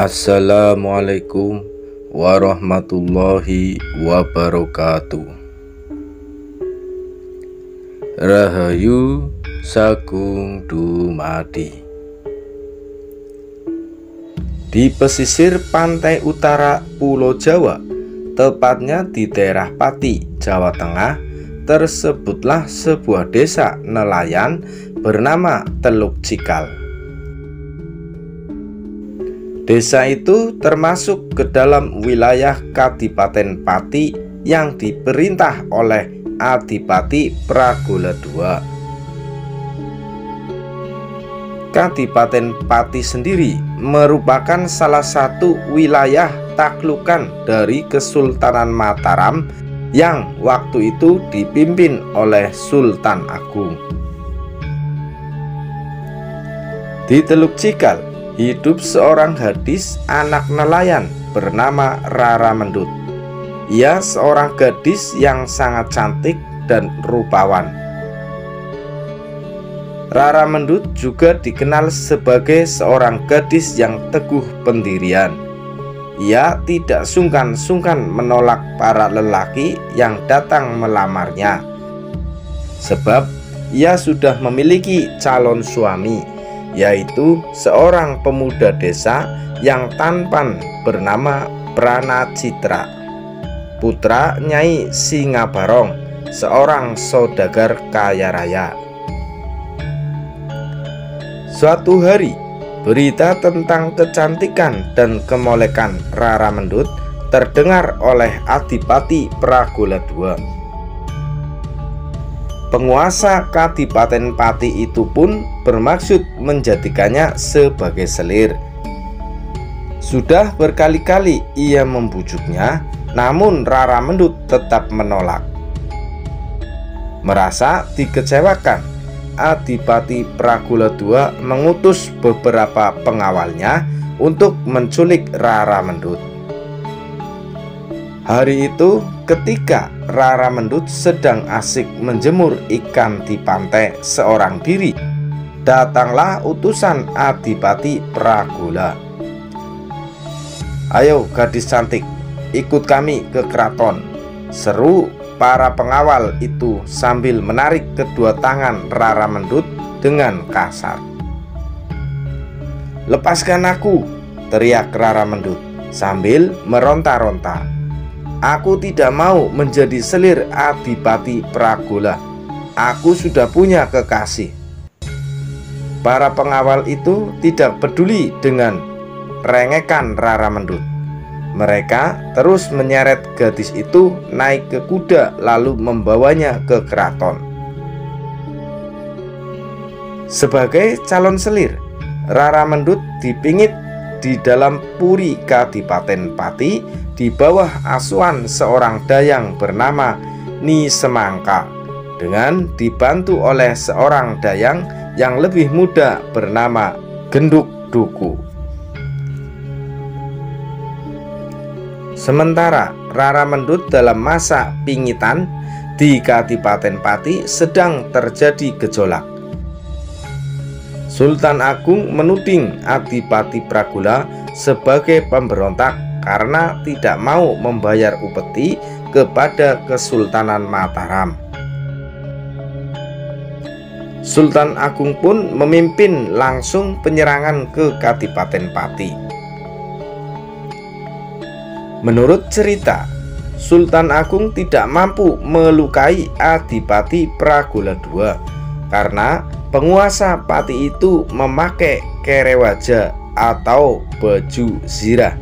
Assalamualaikum warahmatullahi wabarakatuh. Rahayu Sagung Dumadi. Di pesisir pantai utara Pulau Jawa, tepatnya di daerah Pati, Jawa Tengah, tersebutlah sebuah desa nelayan bernama Teluk Cikal. Desa itu termasuk ke dalam wilayah Kadipaten Pati yang diperintah oleh Adipati Pragola II. Kadipaten Pati sendiri merupakan salah satu wilayah taklukan dari Kesultanan Mataram yang waktu itu dipimpin oleh Sultan Agung. Di Teluk Cikal hidup seorang gadis anak nelayan bernama Rara Mendut. Ia seorang gadis yang sangat cantik dan rupawan. Rara Mendut juga dikenal sebagai seorang gadis yang teguh pendirian. Ia tidak sungkan-sungkan menolak para lelaki yang datang melamarnya, sebab ia sudah memiliki calon suami, yaitu seorang pemuda desa yang tampan bernama Pranacitra, putra Nyai Singabarong, seorang saudagar kaya raya. Suatu hari, berita tentang kecantikan dan kemolekan Rara Mendut terdengar oleh Adipati Pragola II. Penguasa Kadipaten Pati itu pun bermaksud menjadikannya sebagai selir. Sudah berkali-kali ia membujuknya, namun Rara Mendut tetap menolak. Merasa dikecewakan, Adipati Pragola II mengutus beberapa pengawalnya untuk menculik Rara Mendut. Hari itu, ketika Rara Mendut sedang asik menjemur ikan di pantai seorang diri, datanglah utusan Adipati Pragola. "Ayo gadis cantik, ikut kami ke keraton," seru para pengawal itu sambil menarik kedua tangan Rara Mendut dengan kasar. "Lepaskan aku," teriak Rara Mendut sambil meronta-ronta. "Aku tidak mau menjadi selir Adipati Pragola. Aku sudah punya kekasih." Para pengawal itu tidak peduli dengan rengekan Rara Mendut. Mereka terus menyeret gadis itu naik ke kuda lalu membawanya ke keraton. Sebagai calon selir, Rara Mendut dipingit di dalam puri Kadipaten Pati di bawah asuhan seorang dayang bernama Ni Semangka, dengan dibantu oleh seorang dayang yang lebih muda bernama Genduk Duku. Sementara Rara Mendut dalam masa pingitan, di Kadipaten Pati sedang terjadi gejolak. Sultan Agung menuding Adipati Pragola sebagai pemberontak karena tidak mau membayar upeti kepada Kesultanan Mataram. Sultan Agung pun memimpin langsung penyerangan ke Kadipaten Pati. Menurut cerita, Sultan Agung tidak mampu melukai Adipati Pragola II karena penguasa Pati itu memakai kerewaja atau baju zirah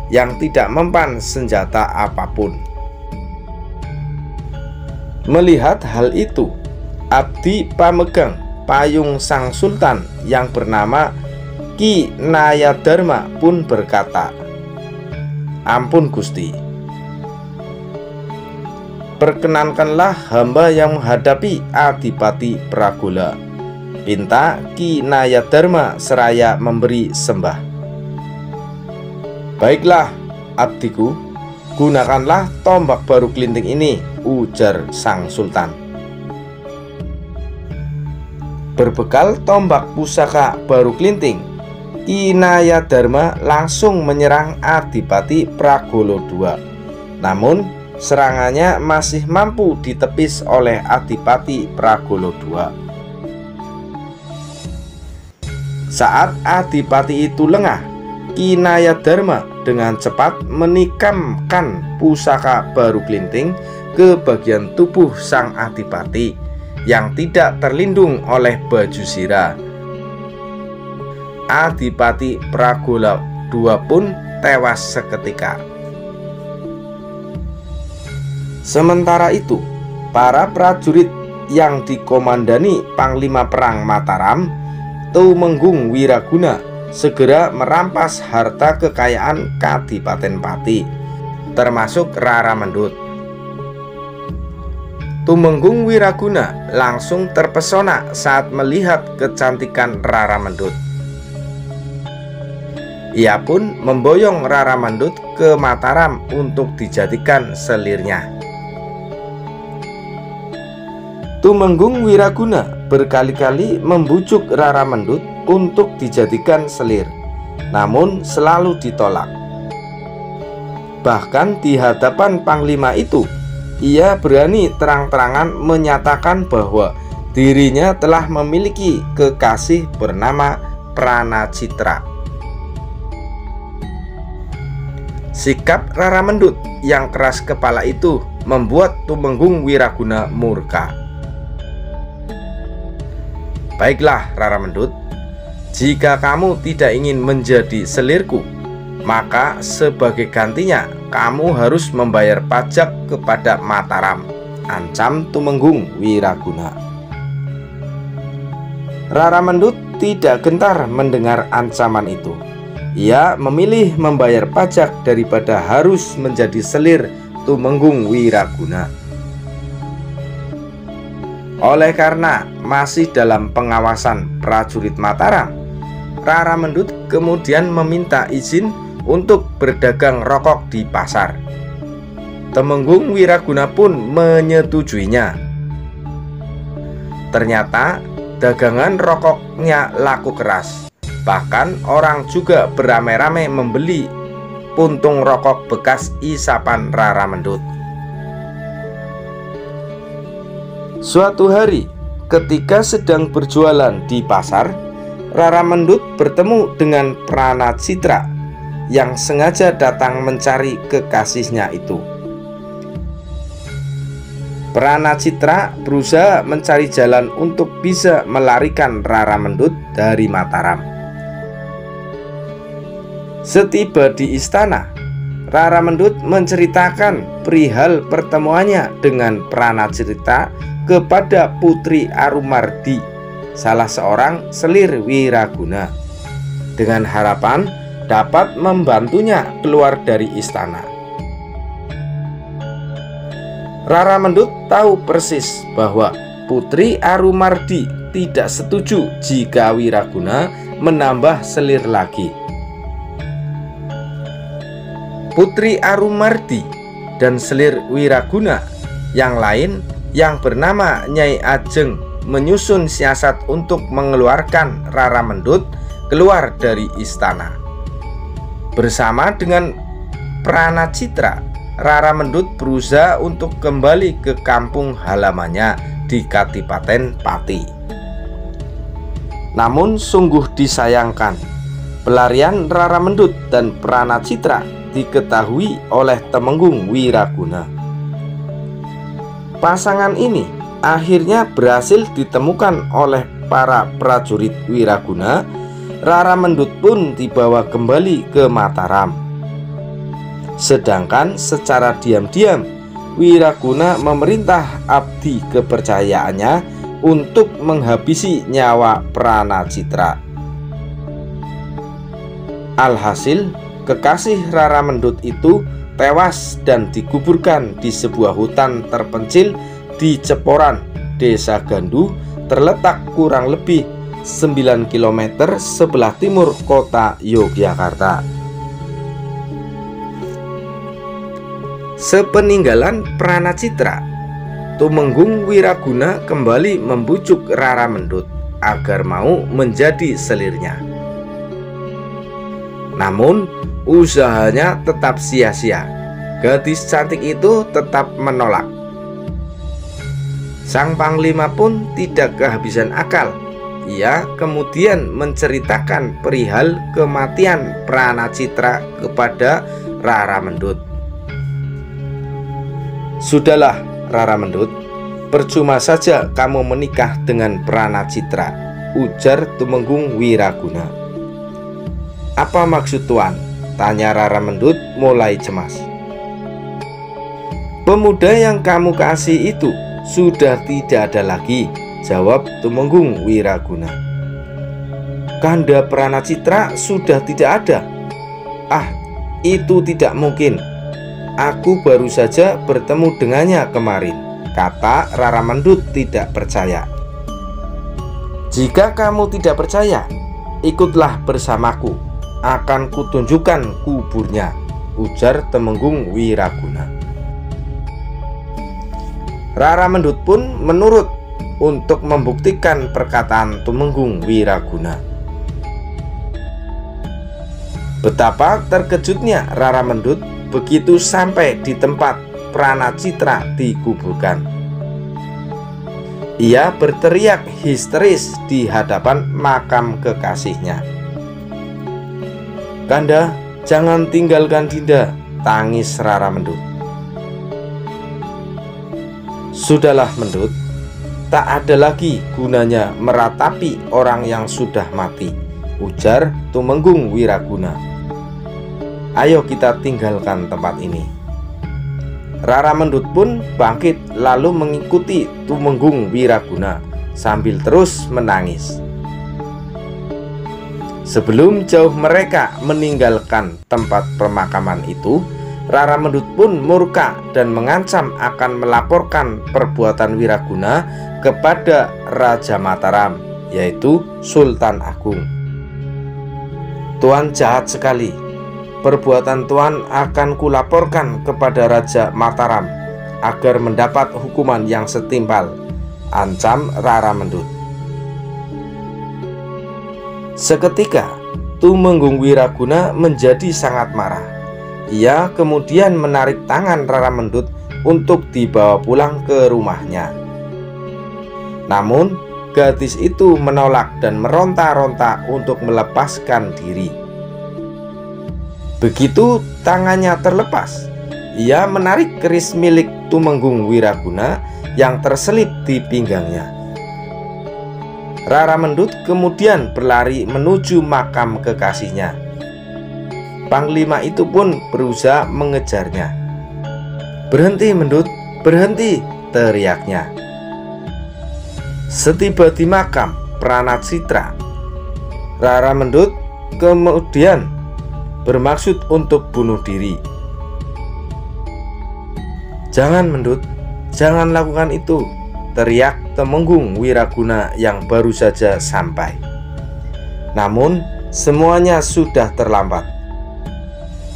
yang tidak mempan senjata apapun. Melihat hal itu, abdi pamegang payung sang sultan yang bernama Ki Nayadharma pun berkata, "Ampun Gusti, perkenankanlah hamba yang menghadapi Adipati Pragola." Pinta Ki Nayadharma seraya memberi sembah. "Baiklah, abdiku, gunakanlah tombak baru kelinting ini," ujar sang sultan. Berbekal tombak pusaka baru kelinting, Inayadharma langsung menyerang Adipati Pragolo II. Namun serangannya masih mampu ditepis oleh Adipati Pragolo II. Saat Adipati itu lengah, Inayadharma dengan cepat menikamkan pusaka baru Glinting ke bagian tubuh sang adipati yang tidak terlindung oleh baju zirah. Adipati Pragolo II pun tewas seketika. Sementara itu, para prajurit yang dikomandani Panglima Perang Mataram, Tumenggung Wiraguna, segera merampas harta kekayaan Kadipaten Pati, termasuk Rara Mendut. Tumenggung Wiraguna langsung terpesona saat melihat kecantikan Rara Mendut. Ia pun memboyong Rara Mendut ke Mataram untuk dijadikan selirnya. Tumenggung Wiraguna berkali-kali membujuk Rara Mendut untuk dijadikan selir, namun selalu ditolak. Bahkan di hadapan Panglima itu, ia berani terang-terangan menyatakan bahwa dirinya telah memiliki kekasih bernama Pranacitra. Sikap Rara Mendut yang keras kepala itu membuat Tumenggung Wiraguna murka. "Baiklah Rara Mendut, jika kamu tidak ingin menjadi selirku, maka sebagai gantinya kamu harus membayar pajak kepada Mataram," ancam Tumenggung Wiraguna. Rara Mendut tidak gentar mendengar ancaman itu. Ia memilih membayar pajak daripada harus menjadi selir Tumenggung Wiraguna. Oleh karena masih dalam pengawasan prajurit Mataram, Rara Mendut kemudian meminta izin untuk berdagang rokok di pasar. Tumenggung Wiraguna pun menyetujuinya. Ternyata dagangan rokoknya laku keras. Bahkan orang juga beramai-ramai membeli puntung rokok bekas isapan Rara Mendut. Suatu hari, ketika sedang berjualan di pasar, Rara Mendut bertemu dengan Pranacitra yang sengaja datang mencari kekasihnya itu. Pranacitra berusaha mencari jalan untuk bisa melarikan Rara Mendut dari Mataram. Setiba di istana, Rara Mendut menceritakan perihal pertemuannya dengan Pranacitra kepada Putri Arumardi, salah seorang selir Wiraguna, dengan harapan dapat membantunya keluar dari istana. Rara Mendut tahu persis bahwa Putri Arumardi tidak setuju jika Wiraguna menambah selir lagi. Putri Arumardi dan selir Wiraguna yang lain yang bernama Nyai Ajeng menyusun siasat untuk mengeluarkan Rara Mendut keluar dari istana. Bersama dengan Pranacitra, Rara Mendut berusaha untuk kembali ke kampung halamannya di Kadipaten Pati. Namun sungguh disayangkan, pelarian Rara Mendut dan Pranacitra diketahui oleh Tumenggung Wiraguna. Pasangan ini akhirnya berhasil ditemukan oleh para prajurit Wiraguna. Rara Mendut pun dibawa kembali ke Mataram. Sedangkan secara diam-diam Wiraguna memerintah abdi kepercayaannya untuk menghabisi nyawa Pranacitra. Alhasil, kekasih Rara Mendut itu tewas dan dikuburkan di sebuah hutan terpencil di Ceporan, Desa Gandu, terletak kurang lebih 9 km sebelah timur kota Yogyakarta. Sepeninggalan Pranacitra, Tumenggung Wiraguna kembali membujuk Rara Mendut agar mau menjadi selirnya. Namun usahanya tetap sia-sia. Gadis cantik itu tetap menolak. Sang panglima pun tidak kehabisan akal. Ia kemudian menceritakan perihal kematian Pranacitra kepada Rara Mendut. "Sudahlah, Rara Mendut, percuma saja kamu menikah dengan Pranacitra," ujar Tumenggung Wiraguna. "Apa maksud Tuan?" tanya Rara Mendut mulai cemas. "Pemuda yang kamu kasih itu sudah tidak ada lagi," jawab Tumenggung Wiraguna. "Kanda Pranacitra sudah tidak ada." "Ah, itu tidak mungkin. Aku baru saja bertemu dengannya kemarin," kata Rara Mendut tidak percaya. "Jika kamu tidak percaya, ikutlah bersamaku. Akan kutunjukkan kuburnya," ujar Tumenggung Wiraguna. Rara Mendut pun menurut untuk membuktikan perkataan Tumenggung Wiraguna. Betapa terkejutnya Rara Mendut begitu sampai di tempat Pranacitra dikuburkan. Ia berteriak histeris di hadapan makam kekasihnya. "Kanda, jangan tinggalkan Dinda," tangis Rara Mendut. "Sudahlah Mendut, tak ada lagi gunanya meratapi orang yang sudah mati," ujar Tumenggung Wiraguna. "Ayo kita tinggalkan tempat ini." Rara Mendut pun bangkit lalu mengikuti Tumenggung Wiraguna sambil terus menangis. Sebelum jauh mereka meninggalkan tempat pemakaman itu, Rara Mendut pun murka dan mengancam akan melaporkan perbuatan Wiraguna kepada Raja Mataram, yaitu Sultan Agung. "Tuan jahat sekali. Perbuatan Tuan akan kulaporkan kepada Raja Mataram agar mendapat hukuman yang setimpal," ancam Rara Mendut. Seketika Tumenggung Wiraguna menjadi sangat marah. Ia kemudian menarik tangan Rara Mendut untuk dibawa pulang ke rumahnya. Namun gadis itu menolak dan meronta-ronta untuk melepaskan diri. Begitu tangannya terlepas, ia menarik keris milik Tumenggung Wiraguna yang terselip di pinggangnya. Rara Mendut kemudian berlari menuju makam kekasihnya. Panglima itu pun berusaha mengejarnya. "Berhenti Mendut, berhenti!" teriaknya. Setiba di makam Pranacitra, Rara Mendut kemudian bermaksud untuk bunuh diri. "Jangan Mendut, jangan lakukan itu!" teriak Tumenggung Wiraguna yang baru saja sampai. Namun semuanya sudah terlambat.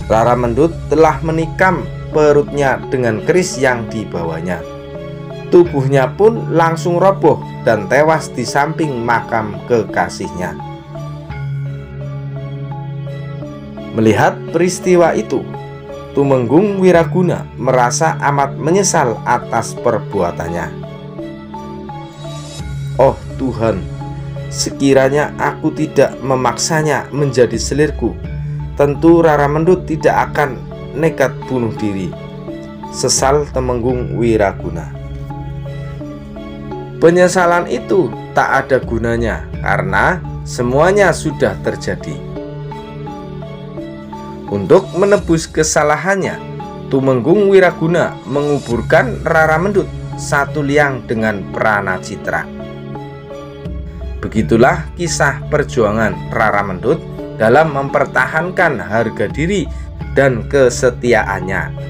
Rara Mendut telah menikam perutnya dengan keris yang dibawanya. Tubuhnya pun langsung roboh dan tewas di samping makam kekasihnya. Melihat peristiwa itu, Tumenggung Wiraguna merasa amat menyesal atas perbuatannya. "Oh Tuhan, sekiranya aku tidak memaksanya menjadi selirku, tentu Rara Mendut tidak akan nekat bunuh diri," sesal Tumenggung Wiraguna. Penyesalan itu tak ada gunanya karena semuanya sudah terjadi. Untuk menebus kesalahannya, Tumenggung Wiraguna menguburkan Rara Mendut satu liang dengan Pranacitra. Begitulah kisah perjuangan Rara Mendut dalam mempertahankan harga diri dan kesetiaannya.